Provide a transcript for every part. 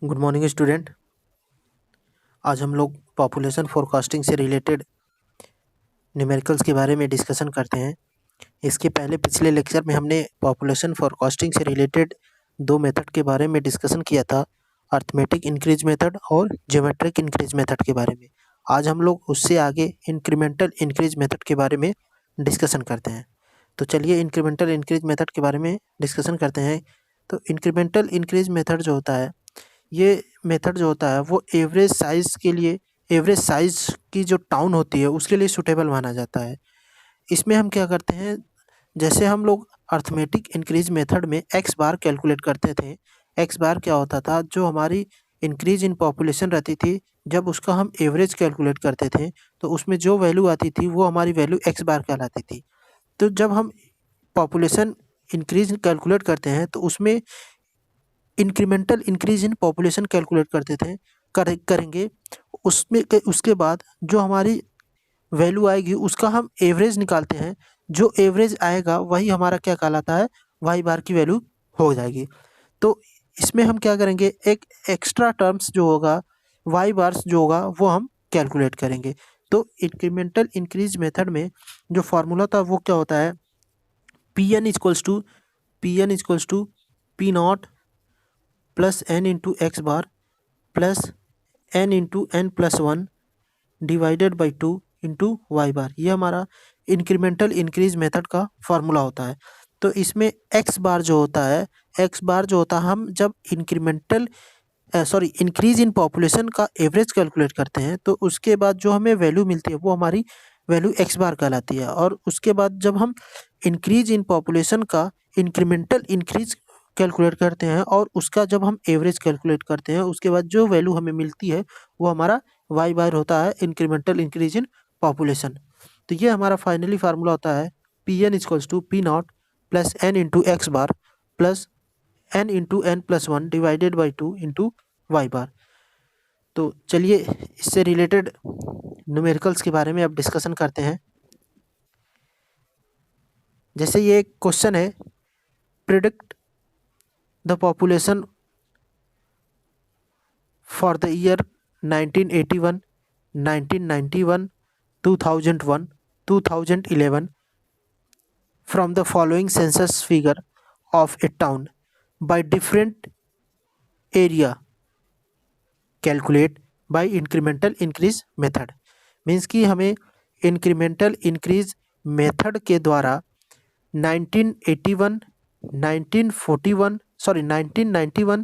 Good morning student. आज हम लोग पॉपुलेशन फोरकास्टिंग से रिलेटेड न्यूमेरिकल्स के बारे में डिस्कशन करते हैं। इसके पहले पिछले लेक्चर में हमने पॉपुलेशन फोरकास्टिंग से रिलेटेड दो मेथड के बारे में डिस्कशन किया था, अर्थमेटिक इंक्रीज मेथड और ज्योमेट्रिक इंक्रीज मेथड के बारे में। आज हम लोग उससे आगे इंक्रीमेंटल इंक्रीज मेथड के बारे में डिस्कशन करते हैं। तो चलिए इंक्रीमेंटल इंक्रीज मेथड के बारे में डिस्कशन करते हैं। तो इंक्रीमेंटल इंक्रीज मेथड जो होता है, ये मेथड जो होता है वो एवरेज साइज़ के लिए, एवरेज साइज़ की जो टाउन होती है उसके लिए सूटेबल माना जाता है। इसमें हम क्या करते हैं, जैसे हम लोग अर्थमेटिक इंक्रीज मेथड में एक्स बार कैलकुलेट करते थे। एक्स बार क्या होता था, जो हमारी इंक्रीज इन पॉपुलेशन रहती थी, जब उसका हम एवरेज कैलकुलेट करते थे तो उसमें जो वैल्यू आती थी वो हमारी वैल्यू एक्स बार कहलाती थी। तो जब हम पॉपुलेशन इंक्रीज कैलकुलेट करते हैं तो उसमें incremental increase in population calculate करते थे करेंगे। उसमें उसके बाद जो हमारी वैल्यू आएगी उसका हम एवरेज निकालते हैं। जो एवरेज आएगा वही हमारा क्या कहलाता है, वाई बार की वैल्यू हो जाएगी। तो इसमें हम क्या करेंगे, एक एक्स्ट्रा टर्म्स जो होगा, वाई बार्स जो होगा वो हम कैलकुलेट करेंगे। तो इंक्रीमेंटल इंक्रीज मेथड में जो फार्मूला था वो क्या होता है, P N equals to P not plus N into x bar plus N into N plus one divided by two into Y bar. ये हमारा इंक्रीमेंटल इंक्रीज मेथड का फार्मूला होता है। तो इसमें एक्स बार जो होता है, एक्स बार जो होता है, हम जब इंक्रीज इन पॉपुलेशन का एवरेज कैलकुलेट करते हैं तो उसके बाद जो हमें वैल्यू मिलती है वो हमारी वैल्यू एक्स बार कहलाती है। और उसके बाद जब हम इंक्रीज इन पॉपुलेशन का इंक्रीमेंटल इंक्रीज कैलकुलेट करते हैं और उसका जब हम एवरेज कैलकुलेट करते हैं उसके बाद जो वैल्यू हमें मिलती है वो हमारा वाई बार होता है, इंक्रीमेंटल इंक्रीज इन पॉपुलेशन। तो ये हमारा फाइनली फार्मूला होता है P N equals to P not plus N into x bar plus N into N plus one divided by two into Y bar. तो चलिए इससे रिलेटेड न्यूमेरिकल्स के बारे में अब डिस्कशन करते हैं। जैसे ये एक क्वेश्चन है, predict the population for the year 1981, 1991, 2001, 2011 from the following census figure of a town by different area, calculate by incremental increase method। Means कि हमें इंक्रीमेंटल इंक्रीज मेथड के द्वारा 1981, 1941 1991,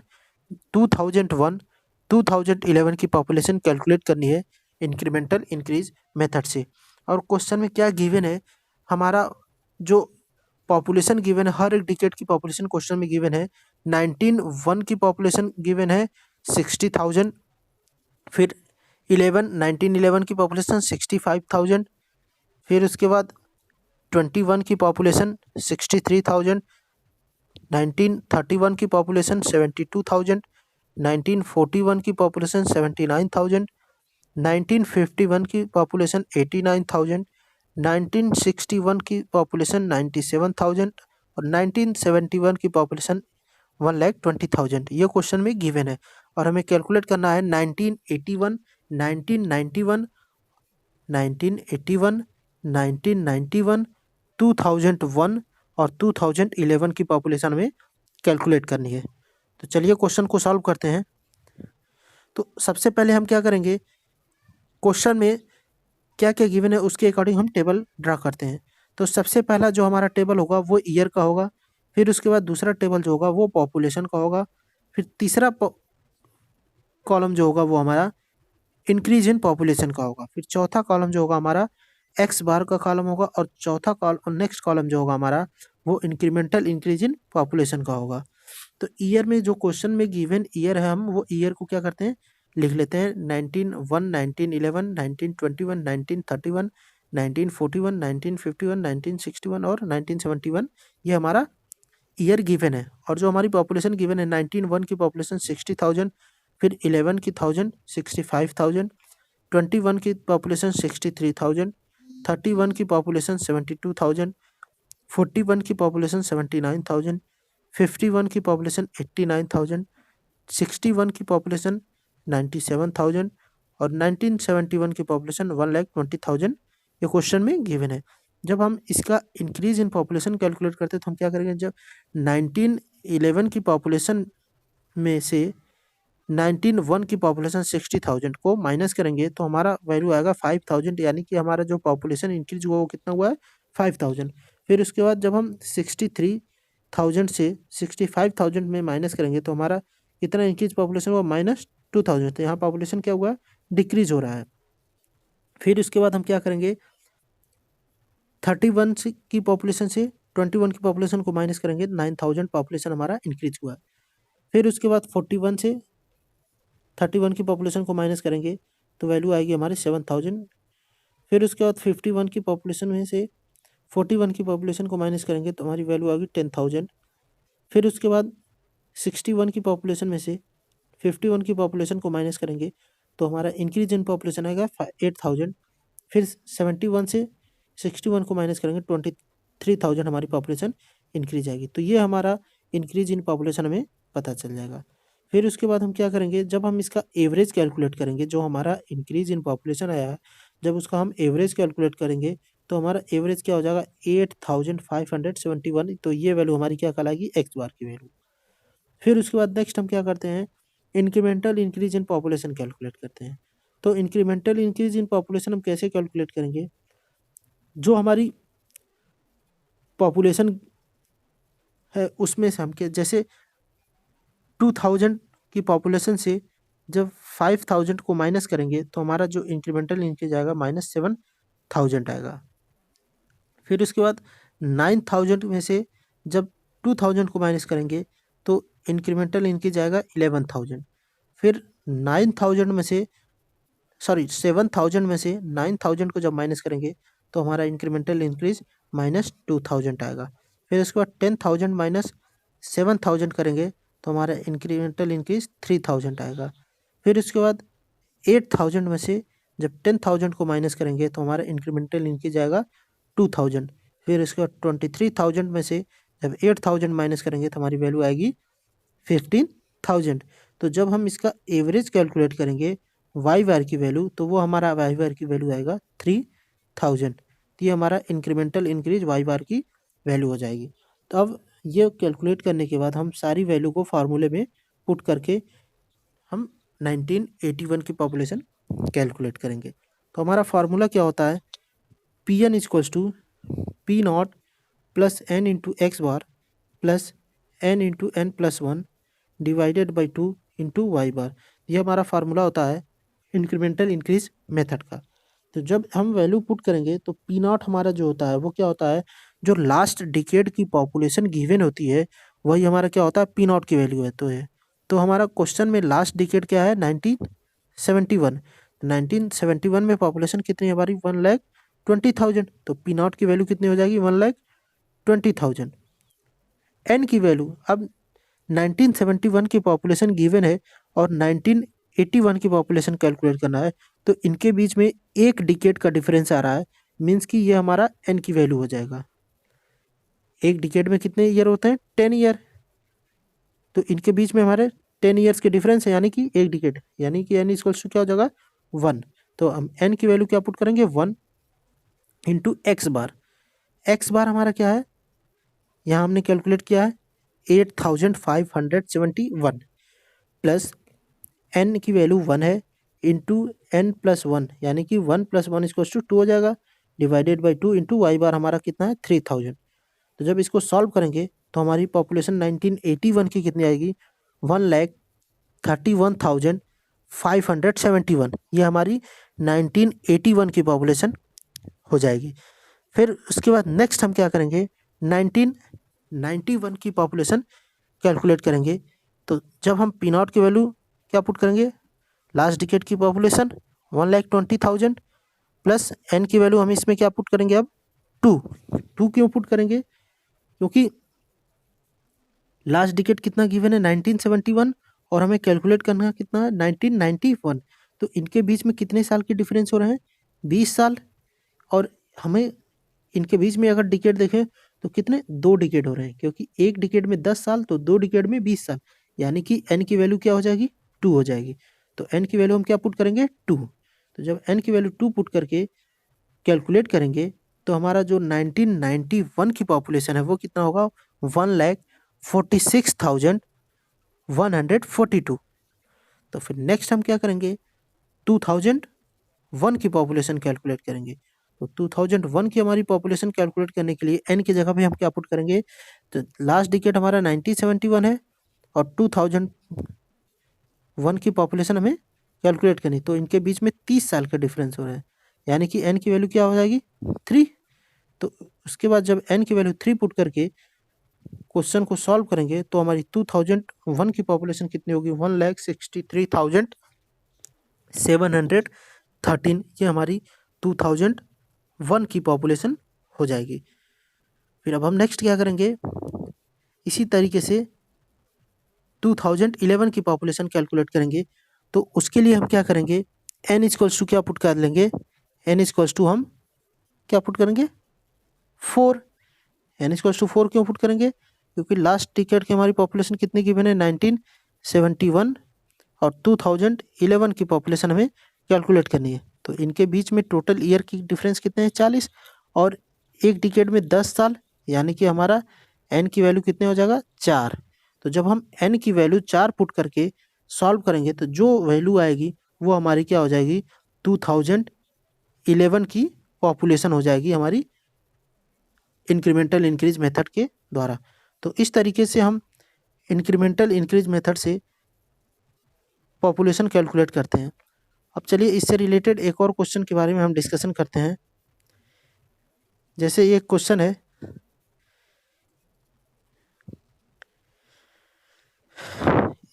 2001, 2011 की पॉपुलेशन कैलकुलेट करनी है इंक्रीमेंटल इंक्रीज मेथड से। और question में क्या गिवन है, हमारा जो पॉपुलेशन गिवन है, हर एक डिकेट की पॉपुलेशन क्वेश्चन में गिवन है। 1901 की पॉपुलेशन गिवन है 60,000, फिर 1911 की पॉपुलेशन 65,000, फिर उसके बाद 21 की पॉपुलेशन 63,000, 1931 की पॉपुलेशन 72,000, 1941 की पॉपुलेशन 79,000, 1951 की पॉपुलेशन 89,000, 1961 की पॉपुलेशन 97,000 और 1971 की पॉपुलेशन 1,20,000। ये क्वेश्चन में गिवन है और हमें कैलकुलेट करना है 1981, 1991, 1981, 1991, 2001 और 2011 की पॉपुलेशन में कैलकुलेट करनी है। तो चलिए क्वेश्चन को सॉल्व करते हैं। तो सबसे पहले हम क्या करेंगे, क्वेश्चन में क्या क्या गिवन है उसके अकॉर्डिंग हम टेबल ड्रा करते हैं। तो सबसे पहला जो हमारा टेबल होगा वो ईयर का होगा, फिर उसके बाद दूसरा टेबल जो होगा वो पॉपुलेशन का होगा, फिर तीसरा कॉलम जो होगा वो हमारा इंक्रीज इन पॉपुलेशन का होगा, फिर चौथा कॉलम जो होगा हमारा एक्स बार का कॉलम होगा और चौथा कॉलम नेक्स्ट कॉलम जो होगा हमारा वो इंक्रीमेंटल इंक्रीज इन पॉपुलेशन का होगा। तो ईयर में जो क्वेश्चन में गिवन ईयर है, हम वो ईयर को क्या करते हैं, लिख लेते हैं 1901, 1911, 1921, 1931, 1941, 1951, 1961 और 1971। ये हमारा ईयर गिवन है। और जो हमारी पॉपुलेशन गिवन है 1901 की पॉपुलेशन 60,000, फिर 11 की 1000 65,000, 21 की पॉपुलेशन 63,000, 31 की पॉपुलेशन 72,000, 41 की पॉपुलेशन 79,000, 51 की पॉपुलेशन 89,000, 1961 की पॉपुलेशन 97,000 और 1971 की पॉपुलेशन 1,20,000 ये क्वेश्चन में गिवन है। जब हम इसका इंक्रीज इन पॉपुलेशन कैलकुलेट करते हैं तो हम क्या करेंगे, जब 1911 की पॉपुलेशन में से 1901 की पॉपुलेशन 60,000 को माइनस करेंगे तो हमारा वैल्यू आएगा 5,000, यानी कि हमारा जो पॉपुलेशन इंक्रीज हुआ वो कितना हुआ है 5,000। फिर उसके बाद जब हम 63,000 से 65,000 में माइनस करेंगे तो हमारा कितना इंक्रीज पॉपुलेशन हुआ -2,000। तो यहाँ पॉपुलेशन क्या हुआ, डिक्रीज हो रहा है। फिर उसके बाद हम क्या करेंगे, 31 की पॉपुलेशन से 21 की पॉपुलेशन को माइनस करेंगे, 9,000 पॉपुलेशन हमारा इंक्रीज हुआ। फिर उसके बाद 41 से 31 की पॉपुलेशन को माइनस करेंगे तो वैल्यू आएगी हमारी 7,000। फिर उसके बाद 51 की पॉपुलेशन में से 41 की पॉपुलेशन को माइनस करेंगे तो हमारी वैल्यू आएगी 10,000। फिर उसके बाद 61 की पॉपुलेशन में से 51 की पॉपुलेशन को माइनस करेंगे तो हमारा इंक्रीज इन पॉपुलेशन आएगा 8,000। फिर 71 से 61 को माइनस करेंगे 23,000 हमारी पॉपुलेशन इंक्रीज आएगी। तो ये हमारा इंक्रीज इन पॉपुलेशन हमें पता चल जाएगा। फिर उसके बाद हम क्या करेंगे, जब हम इसका एवरेज कैलकुलेट करेंगे, जो हमारा इंक्रीज इन पॉपुलेशन आया है जब उसका हम एवरेज कैलकुलेट करेंगे तो हमारा एवरेज क्या हो जाएगा 8,571। तो ये वैल्यू हमारी क्या कहलाएगी, एक्स बार की वैल्यू। फिर उसके बाद नेक्स्ट हम क्या करते हैं, incremental increase in population calculate करते हैं। तो इंक्रीमेंटल इंक्रीज इन पॉपुलेशन हम कैसे कैलकुलेट करेंगे, जो हमारी पॉपुलेशन है उसमें से हम जैसे 2,000 की पॉपुलेशन से जब 5,000 को माइनस करेंगे तो हमारा जो इंक्रीमेंटल इंक्रीज आएगा -7,000 आएगा। फिर उसके बाद 9,000 में से जब 2,000 को माइनस करेंगे तो इंक्रीमेंटल इंक्रीज आएगा 11,000। फिर 9,000 में से 7,000 में से 9,000 को जब माइनस करेंगे तो हमारा इंक्रीमेंटल इंक्रीज -2,000 आएगा। फिर उसके बाद 10,000 माइनस 7,000 करेंगे तो हमारा इंक्रीमेंटल इंक्रीज 3,000 आएगा। फिर उसके बाद 8,000 में से जब 10,000 को माइनस करेंगे तो हमारा इंक्रीमेंटल इंक्रीज आएगा 2,000। फिर उसके बाद 23,000 में से जब 8,000 माइनस करेंगे तो हमारी वैल्यू आएगी 15,000। तो जब हम इसका एवरेज कैलकुलेट करेंगे वाई बार की वैल्यू तो वो हमारा वाई बार की वैल्यू आएगा 3,000। तो ये हमारा इंक्रीमेंटल इंक्रीज वाई बार की वैल्यू हो जाएगी। तो अब ये कैलकुलेट करने के बाद हम सारी वैल्यू को फार्मूले में पुट करके हम 1981 की पॉपुलेशन कैलकुलेट करेंगे। तो हमारा फार्मूला क्या होता है, Pn equals to P0 plus n into x bar plus n into n plus 1 divided by 2 into Y bar. ये हमारा फार्मूला होता है इंक्रीमेंटल इंक्रीज मेथड का। तो जब हम वैल्यू पुट करेंगे तो P0 हमारा जो होता है वो क्या होता है, जो लास्ट डिकेड की पॉपुलेशन गिवन होती है वही हमारा क्या होता है P0 की वैल्यू है। तो हमारा क्वेश्चन में लास्ट डिकेड क्या है 1971। 1971 में पॉपुलेशन कितनी है हमारी 1,20,000। तो P0 की वैल्यू कितनी हो जाएगी 1,20,000। n की वैल्यू अब 1971 की पॉपुलेशन गिवन है और 1981 की पॉपुलेशन कैलकुलेट करना है तो इनके बीच में एक डिकेड का डिफरेंस आ रहा है, मीन्स कि ये हमारा n की वैल्यू हो जाएगा। एक डिकेड में कितने ईयर होते हैं 10 ईयर, तो इनके बीच में हमारे 10 ईयर्स के डिफरेंस है, यानी कि एक डिकेड, यानी कि n इक्वल्स टू क्या हो जाएगा 1। तो हम n की वैल्यू क्या पुट करेंगे 1 इंटू एक्स बार। एक्स बार हमारा क्या है, यहाँ हमने कैलकुलेट किया है 8,571 प्लस n की वैल्यू 1 है इंटू n प्लस 1, यानी कि 1 प्लस 1 इक्वल्स टू 2 हो जाएगा डिवाइडेड बाई 2 इंटू वाई बार हमारा कितना है 3,000। तो जब इसको सॉल्व करेंगे तो हमारी पॉपुलेशन 1981 की कितनी आएगी 1,31,571। ये हमारी 1981 की पॉपुलेशन हो जाएगी। फिर उसके बाद नेक्स्ट हम क्या करेंगे 1991 की पॉपुलेशन कैलकुलेट करेंगे। तो जब हम P0 की वैल्यू क्या पुट करेंगे, लास्ट डिकेड की पॉपुलेशन 1,20,000 प्लस n की वैल्यू हम इसमें क्या पुट करेंगे अब 2 क्यों पुट करेंगे, क्योंकि लास्ट डिकेड कितना गिवन है 1971 और हमें कैलकुलेट करना कितना है 1991। तो इनके बीच में कितने साल के डिफरेंस हो रहे हैं 20 साल, और हमें इनके बीच में अगर डिकेड देखें तो कितने 2 डिकेड हो रहे हैं, क्योंकि एक डिकेड में 10 साल तो 2 डिकेड में 20 साल, यानी कि n की वैल्यू क्या हो जाएगी, 2 हो जाएगी। तो n की वैल्यू हम क्या पुट करेंगे, 2। तो जब n की वैल्यू 2 पुट करके कैलकुलेट करेंगे तो हमारा जो 1991 की पॉपुलेशन है वो कितना होगा, 1,46,142। तो फिर नेक्स्ट हम क्या करेंगे, 2001 की पॉपुलेशन कैलकुलेट करेंगे। तो 2001 की हमारी पॉपुलेशन कैलकुलेट करने के लिए n की जगह पे हम क्या पुट करेंगे, तो लास्ट डिकेट हमारा 1971 है और 2001 की पॉपुलेशन हमें कैलकुलेट करनी, तो इनके बीच में 30 साल का डिफरेंस हो रहा है, यानी कि n की वैल्यू क्या हो जाएगी, 3। तो उसके बाद जब n की वैल्यू 3 पुट करके क्वेश्चन को सॉल्व करेंगे तो हमारी 2001 की पॉपुलेशन कितनी होगी, 1,63,713। ये हमारी 2001 की पॉपुलेशन हो जाएगी। फिर अब हम नेक्स्ट क्या करेंगे, इसी तरीके से 2011 की पॉपुलेशन कैलकुलेट करेंगे। तो उसके लिए हम क्या करेंगे, n इक्वल्स टू क्या पुट कर लेंगे, n इक्वल्स टू हम क्या पुट करेंगे, 4। n इक्वल्स टू 4 क्यों पुट करेंगे, क्योंकि लास्ट डिकेड की हमारी पॉपुलेशन कितनी गिवन है, 1971 और 2011 की पॉपुलेशन हमें कैलकुलेट करनी है। तो इनके बीच में टोटल ईयर की डिफरेंस कितने हैं, 40, और एक डिकेड में 10 साल, यानी कि हमारा n की वैल्यू कितने हो जाएगा, 4। तो जब हम n की वैल्यू 4 पुट करके सॉल्व करेंगे तो जो वैल्यू आएगी वो हमारी क्या हो जाएगी, 2011 की पॉपुलेशन हो जाएगी हमारी इंक्रीमेंटल इंक्रीज मेथड के द्वारा। तो इस तरीके से हम इंक्रीमेंटल इंक्रीज मेथड से पॉपुलेशन कैलकुलेट करते हैं। अब चलिए इससे रिलेटेड एक और क्वेश्चन के बारे में हम डिस्कशन करते हैं। जैसे ये क्वेश्चन है,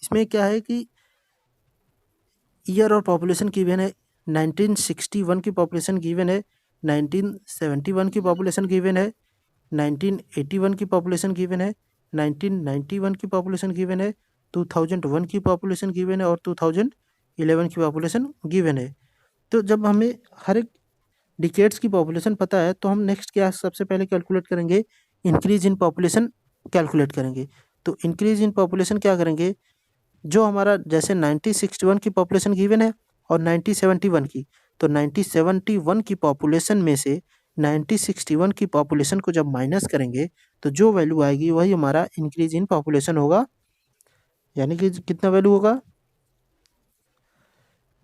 इसमें क्या है कि ईयर और पॉपुलेशन गिवन है, 1961 की पॉपुलेशन गिवन है, 1971 की पॉपुलेशन गिवन है, 1981 की पॉपुलेशन गिवन है, 1991 की पॉपुलेशन गिवन है, 2001 की पॉपुलेशन गिवन है और 2011 की पॉपुलेशन गिवन है। तो जब हमें हर एक डिकेड्स की पॉपुलेशन पता है तो हम नेक्स्ट क्या सबसे पहले कैलकुलेट करेंगे, इंक्रीज इन पॉपुलेशन कैलकुलेट करेंगे। तो इंक्रीज इन पॉपुलेशन क्या करेंगे, जो हमारा जैसे 1961 की पॉपुलेशन गिवन है और 1971 की, तो 1971 की पॉपुलेशन में से 1961 की पॉपुलेशन को जब माइनस करेंगे तो जो वैल्यू आएगी वही हमारा इंक्रीज इन पॉपुलेशन होगा, यानी कि कितना वैल्यू होगा,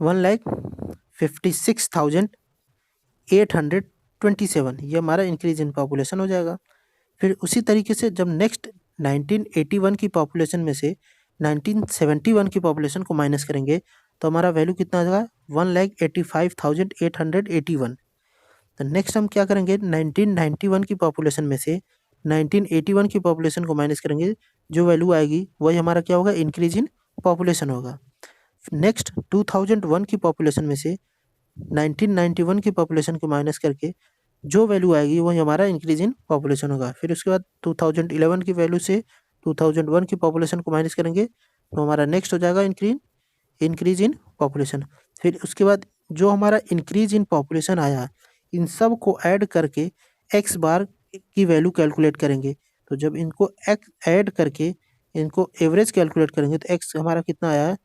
1,56,827। ये हमारा इंक्रीज इन पॉपुलेशन हो जाएगा। फिर उसी तरीके से जब नेक्स्ट 1981 की पॉपुलेशन में से 1971 की पॉपुलेशन को माइनस करेंगे तो हमारा वैल्यू कितना आ जाएगा, 1,85,881। तो नेक्स्ट हम क्या करेंगे, 1991 की पॉपुलेशन में से 1981 की पॉपुलेशन को माइनस करेंगे, जो वैल्यू आएगी वही हमारा क्या होगा, इंक्रीज इन पॉपुलेशन होगा। नेक्स्ट 2001 की पॉपुलेशन में से 1991 की पॉपुलेशन को माइनस करके जो वैल्यू आएगी वही हमारा इंक्रीज इन पॉपुलेशन होगा। फिर उसके बाद 2011 की वैल्यू से 2001 की पॉपुलेशन को माइनस करेंगे तो हमारा नेक्स्ट हो जाएगा इंक्रीज इन पॉपुलेशन। फिर उसके बाद जो हमारा इंक्रीज इन पॉपुलेशन आया, इन सब को ऐड करके एक्स बार की वैल्यू कैलकुलेट करेंगे। तो जब इनको ऐड करके इनको एवरेज कैलकुलेट करेंगे तो एक्स हमारा कितना आया है,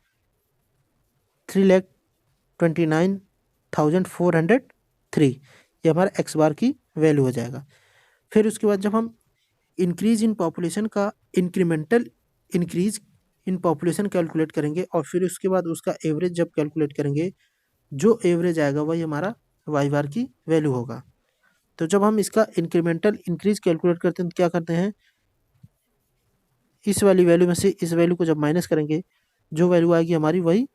3,29,403। ये हमारा एक्स बार की वैल्यू हो जाएगा। फिर उसके बाद जब हम इंक्रीज इन पॉपुलेशन का incremental increase in population calculate करेंगे और फिर उसके बाद उसका एवरेज जब कैलकुलेट करेंगे, जो एवरेज आएगा वही हमारा वाई बार की वैल्यू होगा। तो जब हम इसका इंक्रीमेंटल इंक्रीज कैलकुलेट करते हैं तो क्या करते हैं, इस वाली वैल्यू में से इस वैल्यू को जब माइनस करेंगे, जो वैल्यू आएगी हमारी वही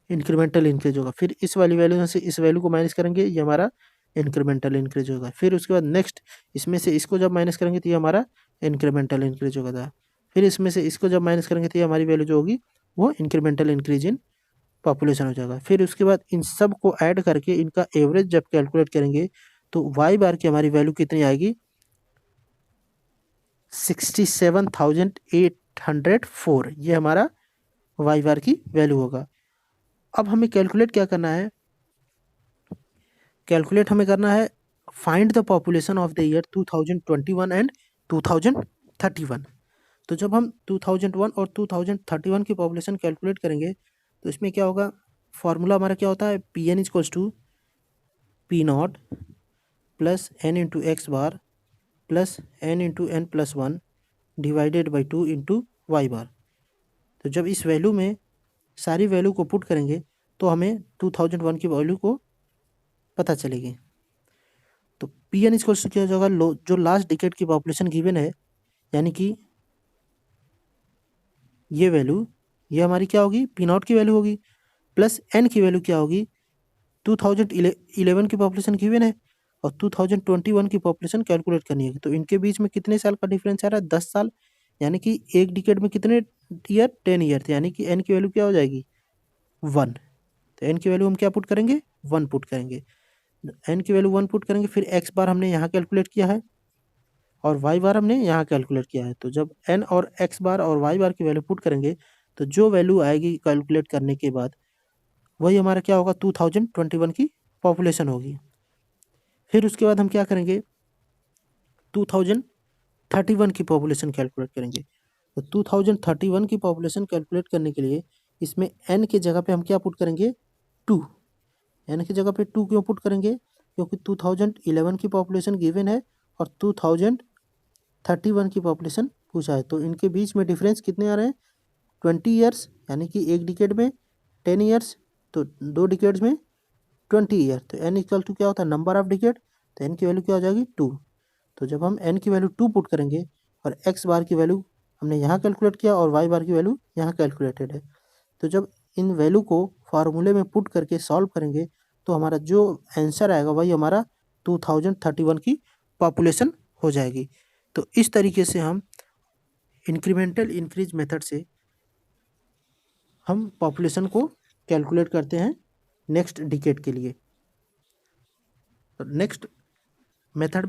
इंक्रीमेंटल इंक्रीज होगा। फिर इस वाली वैल्यू में से इस वैल्यू को माइनस करेंगे, ये हमारा इंक्रीमेंटल इंक्रीज होगा। फिर उसके बाद नेक्स्ट इसमें से इसको जब माइनस करेंगे तो ये हमारा इंक्रीमेंटल इंक्रीज होगा। फिर इसमें से इसको जब माइनस करेंगे तो ये हमारी वैल्यू जो होगी वो इंक्रीमेंटल इंक्रीज इन पॉपुलेशन हो जाएगा। फिर उसके बाद इन सब को ऐड करके इनका एवरेज जब कैलकुलेट करेंगे तो वाई बार की हमारी वैल्यू कितनी आएगी, 67,804। ये हमारा वाई बार की वैल्यू होगा। अब हमें कैलकुलेट क्या करना है, कैलकुलेट हमें करना है find the population of the year 2021 and 2031। तो जब हम 2001 और 2031 की पॉपुलेशन कैलकुलेट करेंगे तो इसमें क्या होगा, फार्मूला हमारा क्या होता है, P N equals to P not plus N into x bar plus N into N plus one divided by 2 into Y bar. तो जब इस वैल्यू में सारी वैल्यू को पुट करेंगे तो हमें 2001 की वैल्यू को पता चलेगी। तो पी एन इक्वल्स टू क्या हो जाएगा, जो लास्ट डिकेड की पॉपुलेशन गिवन है, यानी कि ये वैल्यू, ये हमारी क्या होगी, पी नॉट की वैल्यू होगी, प्लस एन की वैल्यू क्या होगी, 2011 की पॉपुलेशन गिवन है और 2021 की पॉपुलेशन कैलकुलेट करनी है। तो इनके बीच में कितने साल का डिफरेंस आ रहा है, 10 साल, यानी कि एक डिकेड में कितने ईयर, 10 ईयर थे, यानी कि एन की वैल्यू क्या हो जाएगी, 1। तो एन की वैल्यू हम क्या पुट करेंगे, 1 पुट करेंगे। एन की वैल्यू 1 पुट करेंगे, फिर एक्स बार हमने यहाँ कैलकुलेट किया है और वाई बार हमने यहाँ कैलकुलेट किया है। तो जब एन और एक्स बार और वाई बार की वैल्यू पुट करेंगे तो जो वैल्यू आएगी कैलकुलेट करने के बाद वही हमारा क्या होगा, 2021 की पॉपुलेशन होगी। फिर उसके बाद हम क्या करेंगे, 2031 की पॉपुलेशन कैलकुलेट करेंगे। तो 2031 की पॉपुलेशन कैलकुलेट करने के लिए इसमें n के जगह पे हम क्या पुट करेंगे, 2। n की जगह पे 2 क्यों पुट करेंगे, क्योंकि 2011 की पॉपुलेशन गिवन है और 2031 की पॉपुलेशन पूछा है। तो इनके बीच में डिफरेंस कितने आ रहे हैं, 20 ईयर्स, यानी कि एक डिकेड में 10 ईयर्स, तो 2 डिकेड्स में 20 ईयर। तो n इक्वल टू क्या होता है, नंबर ऑफ डिकेड, तो n की वैल्यू क्या हो जाएगी, 2। तो जब हम n की वैल्यू 2 पुट करेंगे और x बार की वैल्यू हमने यहाँ कैलकुलेट किया और y बार की वैल्यू यहाँ कैलकुलेटेड है, तो जब इन वैल्यू को फार्मूले में पुट करके सॉल्व करेंगे तो हमारा जो आंसर आएगा वही हमारा 2031 की पॉपुलेशन हो जाएगी। तो इस तरीके से हम इंक्रीमेंटल इंक्रीज मेथड से हम पॉपुलेशन को कैलकुलेट करते हैं नेक्स्ट डिकेड के लिए। तो नेक्स्ट मेथड